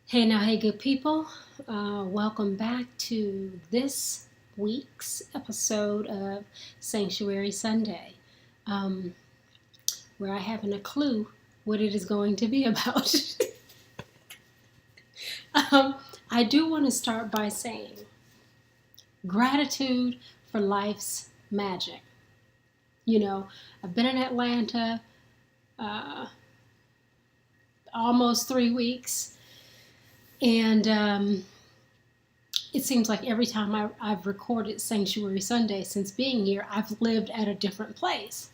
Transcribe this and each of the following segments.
Hey now, hey good people. Welcome back to this week's episode of Sanctuary Sunday, um, where I haven't a clue what it is going to be about. um, I do want to start by saying gratitude for life's magic. You know, I've been in Atlanta uh, almost 3 weeks, and it seems like every time I've recorded Sanctuary Sunday since being here, I've lived at a different place,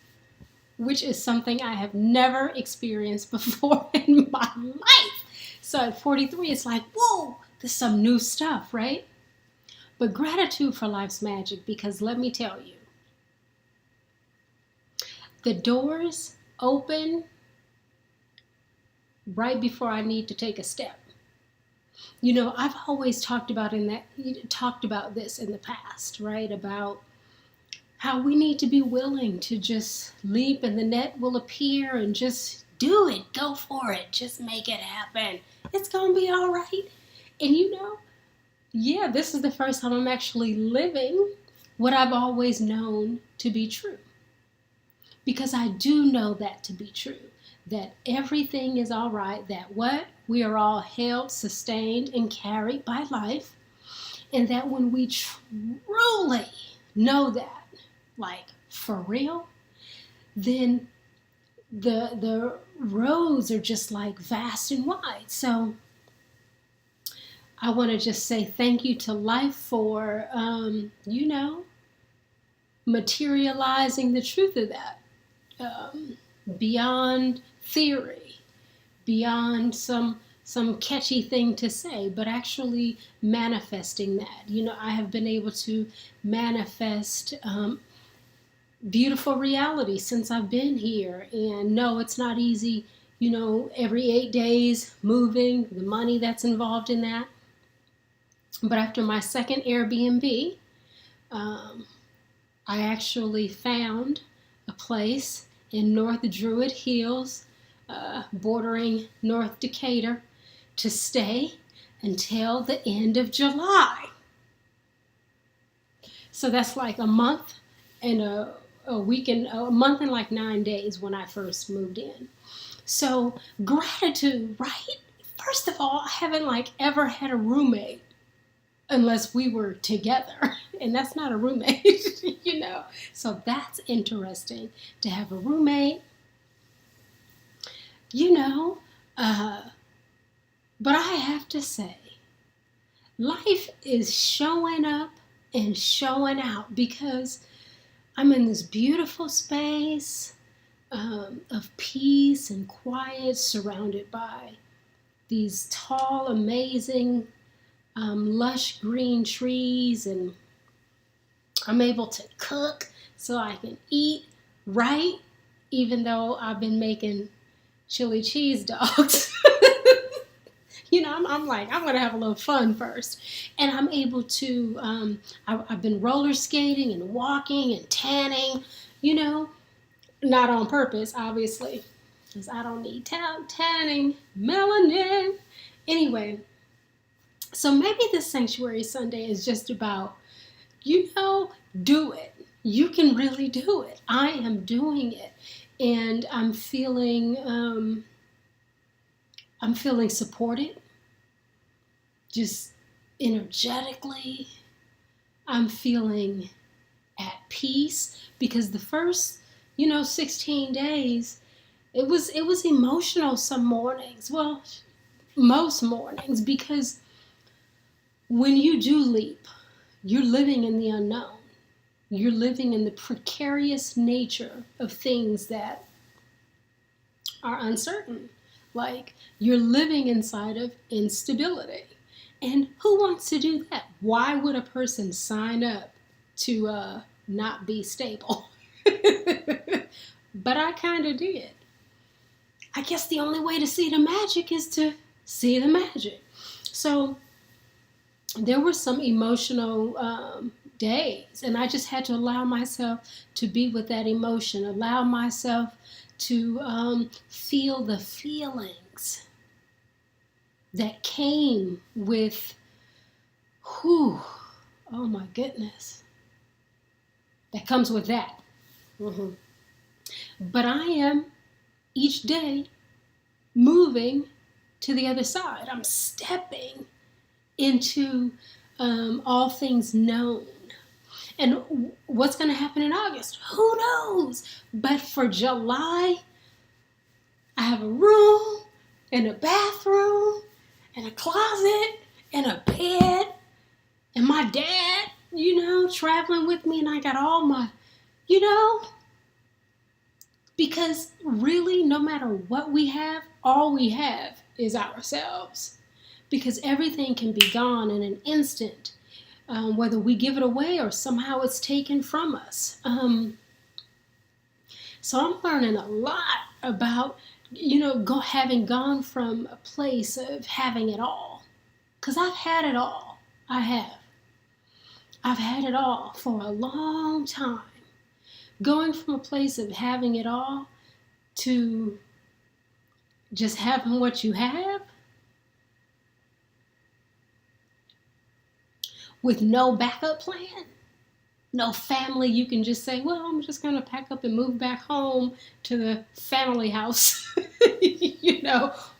which is something I have never experienced before in my life. So at 43, it's like, whoa, there's some new stuff, right? But gratitude for life's magic, because let me tell you, the doors open right before I need to take a step. You know, I've always talked about this in the past, right? About how we need to be willing to just leap and the net will appear and just do it. Go for it. Just make it happen. It's going to be all right. And yeah, this is the first time I'm actually living what I've always known to be true. Because I do know that to be true. That everything is all right. That what? We are all held, sustained, and carried by life. And that when we truly know that, like for real, then the roads are just like vast and wide. So I want to just say thank you to life for, materializing the truth of that, beyond theory, beyond some catchy thing to say, but actually manifesting that. I have been able to manifest beautiful reality since I've been here. And no, it's not easy, every 8 days moving, the money that's involved in that. But after my second Airbnb, I actually found a place in North Druid Hills, bordering North Decatur, to stay until the end of July. So that's like a month and a month and like 9 days when I first moved in. So gratitude, right? First of all, I haven't like ever had a roommate unless we were together, and that's not a roommate, So that's interesting to have a roommate, but I have to say, life is showing up and showing out because I'm in this beautiful space of peace and quiet, surrounded by these tall, amazing, lush green trees, and I'm able to cook so I can eat right, even though I've been making chili cheese dogs. I'm like, I'm going to have a little fun first. And I'm able to, I've been roller skating and walking and tanning, not on purpose, obviously, because I don't need tanning, melanin. Anyway, so maybe this Sanctuary Sunday is just about, do it. You can really do it. I am doing it. And I'm feeling supported, just energetically. I'm feeling at peace because the first, 16 days, it was emotional some mornings. Well, most mornings, because when you do leap, you're living in the unknown. You're living in the precarious nature of things that are uncertain. Like, you're living inside of instability. And who wants to do that? Why would a person sign up to not be stable? But I kind of did. I guess the only way to see the magic is to see the magic. So there were some emotional days, and I just had to allow myself to be with that emotion, allow myself to feel the feelings that came with, whew, oh my goodness, that comes with that. Mm-hmm. But I am each day moving to the other side. I'm stepping into all things known. And what's going to happen in August? Who knows? But for July, I have a room and a bathroom and a closet and a bed and my dad, traveling with me, and I got all my, because really, no matter what we have, all we have is ourselves. Because everything can be gone in an instant, whether we give it away or somehow it's taken from us. So I'm learning a lot about, having gone from a place of having it all. Because I've had it all. I have. I've had it all for a long time. Going from a place of having it all to just having what you have with no backup plan, no family. You can just say, well, I'm just going to pack up and move back home to the family house,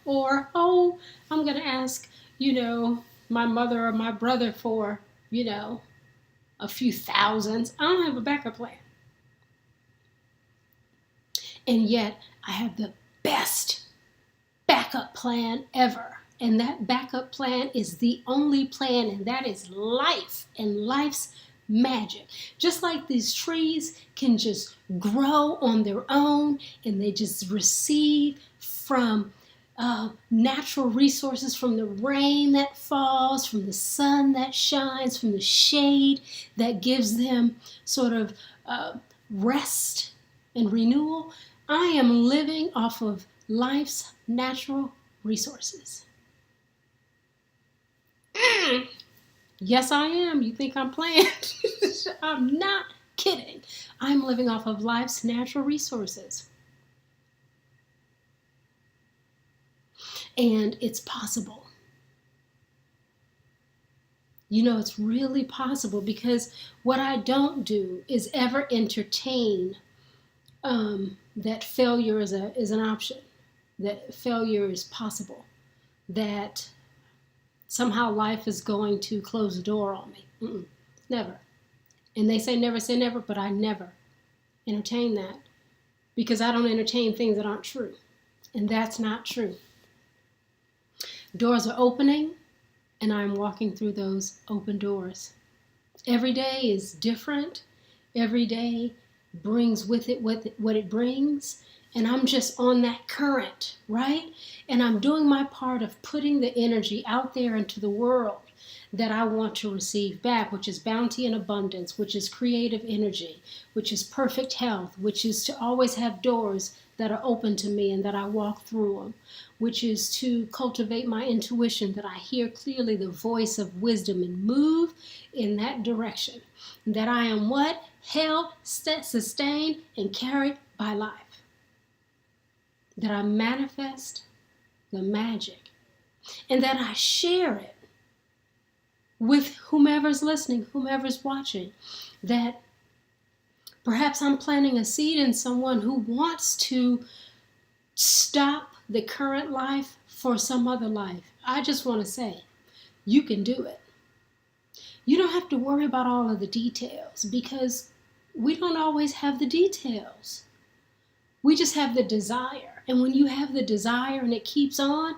or, oh, I'm going to ask, my mother or my brother for, a few thousands. I don't have a backup plan. And yet I have the best backup plan ever. And that backup plan is the only plan, and that is life and life's magic. Just like these trees can just grow on their own and they just receive from natural resources, from the rain that falls, from the sun that shines, from the shade that gives them sort of rest and renewal. I am living off of life's natural resources. Yes, I am. You think I'm playing? I'm not kidding. I'm living off of life's natural resources. And it's possible. It's really possible, because what I don't do is ever entertain that failure is an option, that failure is possible, that somehow life is going to close the door on me. Never. And they say never say never, but I never entertain that, because I don't entertain things that aren't true. And that's not true. Doors are opening, and I'm walking through those open doors. Every day is different. Every day brings with it what it brings. And I'm just on that current, right? And I'm doing my part of putting the energy out there into the world that I want to receive back, which is bounty and abundance, which is creative energy, which is perfect health, which is to always have doors that are open to me and that I walk through them, which is to cultivate my intuition, that I hear clearly the voice of wisdom and move in that direction, that I am what? Held, sustained, and carried by life, that I manifest the magic, and that I share it with whomever's listening, whomever's watching, that perhaps I'm planting a seed in someone who wants to stop the current life for some other life. I just want to say, you can do it. You don't have to worry about all of the details, because we don't always have the details. We just have the desire. And when you have the desire and it keeps on,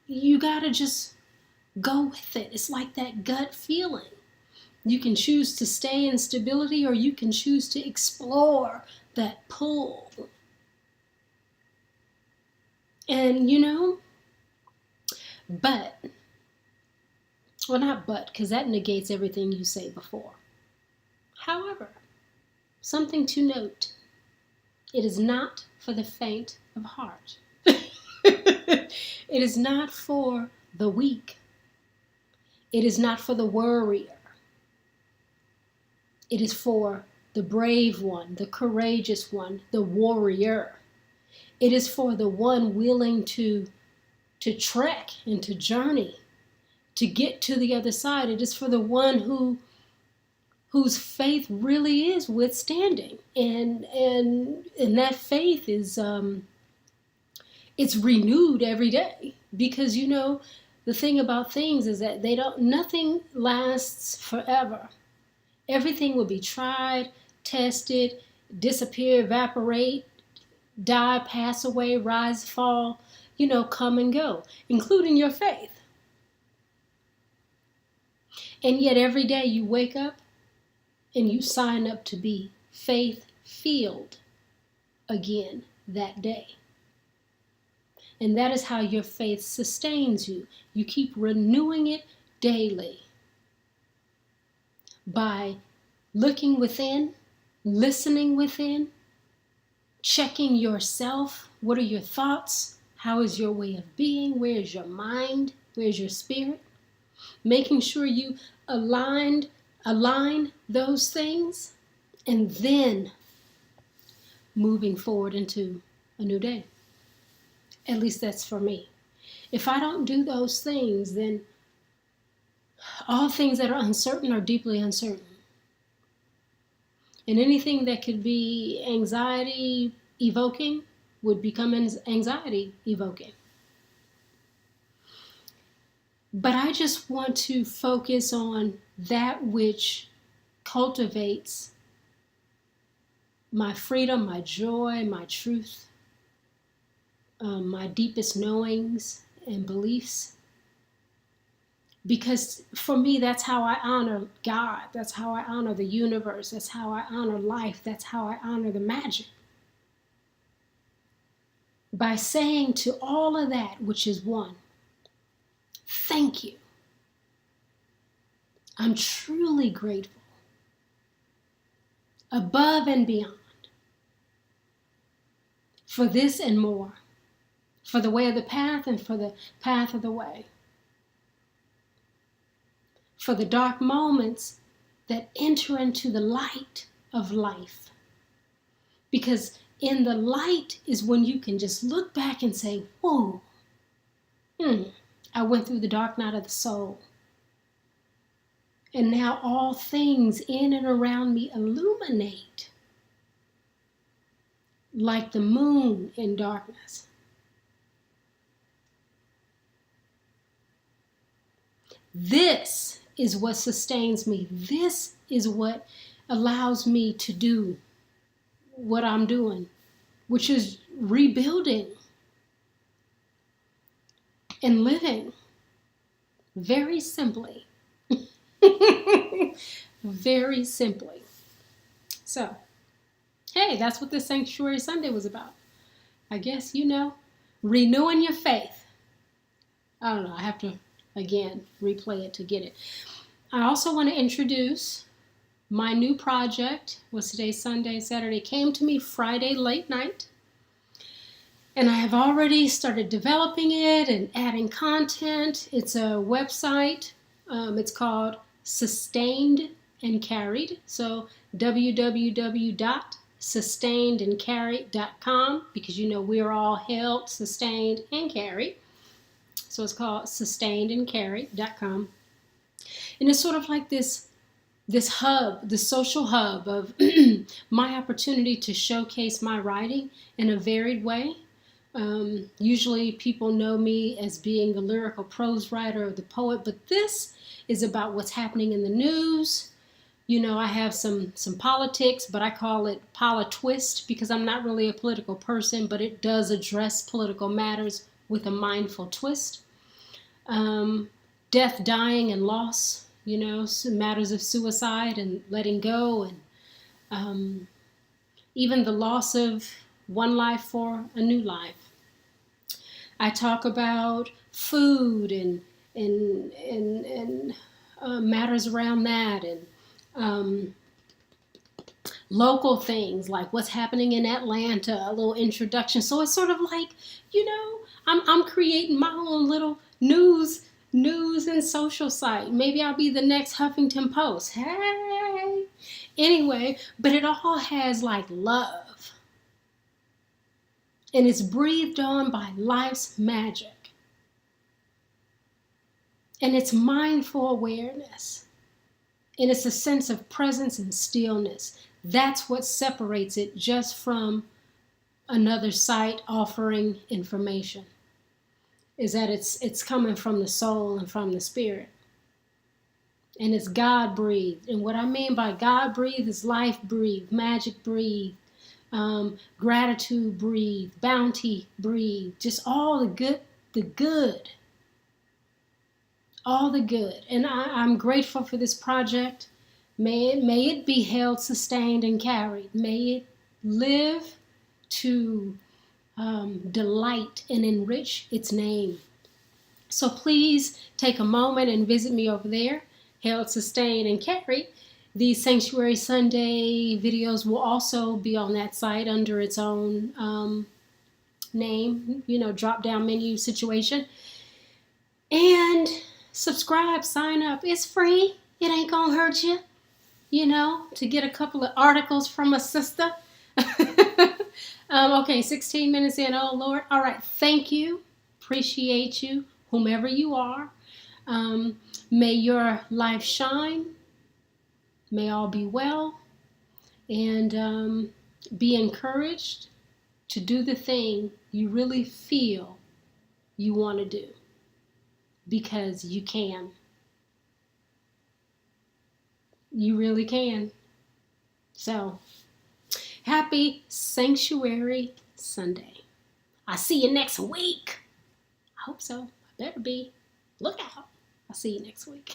you got to just go with it. It's like that gut feeling. You can choose to stay in stability, or you can choose to explore that pull. And not but, because that negates everything you say before. However, something to note: it is not for the faint of heart. It is not for the weak. It is not for the worrier. It is for the brave one, the courageous one, the warrior. It is for the one willing to to trek and to journey to get to the other side. It is for the one whose faith really is withstanding, and that faith is it's renewed every day, because the thing about things is that nothing lasts forever. Everything will be tried, tested, disappear, evaporate, die, pass away, rise, fall, come and go, including your faith. And yet every day you wake up and you sign up to be faith-filled again that day. And that is how your faith sustains you. You keep renewing it daily by looking within, listening within, checking yourself. What are your thoughts? How is your way of being? Where is your mind? Where is your spirit? Making sure you align those things, and then moving forward into a new day. At least that's for me. If I don't do those things, then all things that are uncertain are deeply uncertain. And anything that could be anxiety evoking would become anxiety evoking. But I just want to focus on that which cultivates my freedom, my joy, my truth, my deepest knowings and beliefs. Because for me, that's how I honor God. That's how I honor the universe. That's how I honor life. That's how I honor the magic. By saying to all of that which is one, thank you. I'm truly grateful. Above and beyond. For this and more. For the way of the path and for the path of the way. For the dark moments that enter into the light of life. Because in the light is when you can just look back and say, whoa, I went through the dark night of the soul. And now all things in and around me illuminate like the moon in darkness. This is what sustains me. This is what allows me to do what I'm doing, which is rebuilding and living very simply. Very simply. So, hey, that's what this Sanctuary Sunday was about. I guess, renewing your faith. I don't know, I have to, again, replay it to get it. I also want to introduce my new project. Was today Sunday, Saturday? Came to me Friday late night. And I have already started developing it and adding content. It's a website. It's called Sustained and Carried. So www.sustainedandcarried.com, because we are all held, sustained, and carried. So it's called sustainedandcarried.com. And it's sort of like this hub, the social hub of my opportunity to showcase my writing in a varied way. Usually people know me as being the lyrical prose writer or the poet, but this is about what's happening in the news. I have some politics, but I call it politist because I'm not really a political person, but it does address political matters with a mindful twist. Death, dying, and loss, matters of suicide and letting go, and even the loss of one life for a new life. I talk about food and matters around that, and local things like what's happening in Atlanta, a little introduction. So it's sort of like, I'm creating my own little news and social site. Maybe I'll be the next Huffington Post. Hey! Anyway, but it all has like love. And it's breathed on by life's magic. And it's mindful awareness. And it's a sense of presence and stillness. That's what separates it just from another site offering information, is that it's coming from the soul and from the spirit. And it's God breathed. And what I mean by God breathed is life breathed, magic breathed, gratitude breathed, bounty breathed, just all the good, all the good. And I'm grateful for this project. May it be held, sustained, and carried. May it live to delight and enrich its name. So please take a moment and visit me over there, held, sustained, and carried. The Sanctuary Sunday videos will also be on that site under its own name, drop-down menu situation. And subscribe, sign up. It's free. It ain't gonna hurt you, to get a couple of articles from a sister. Okay, 16 minutes in. Oh, Lord. All right. Thank you. Appreciate you, whomever you are. May your life shine. May all be well. And be encouraged to do the thing you really feel you want to do, because you can. You really can. So, happy Sanctuary Sunday. I'll see you next week. I hope so. I better be. Look out. I'll see you next week.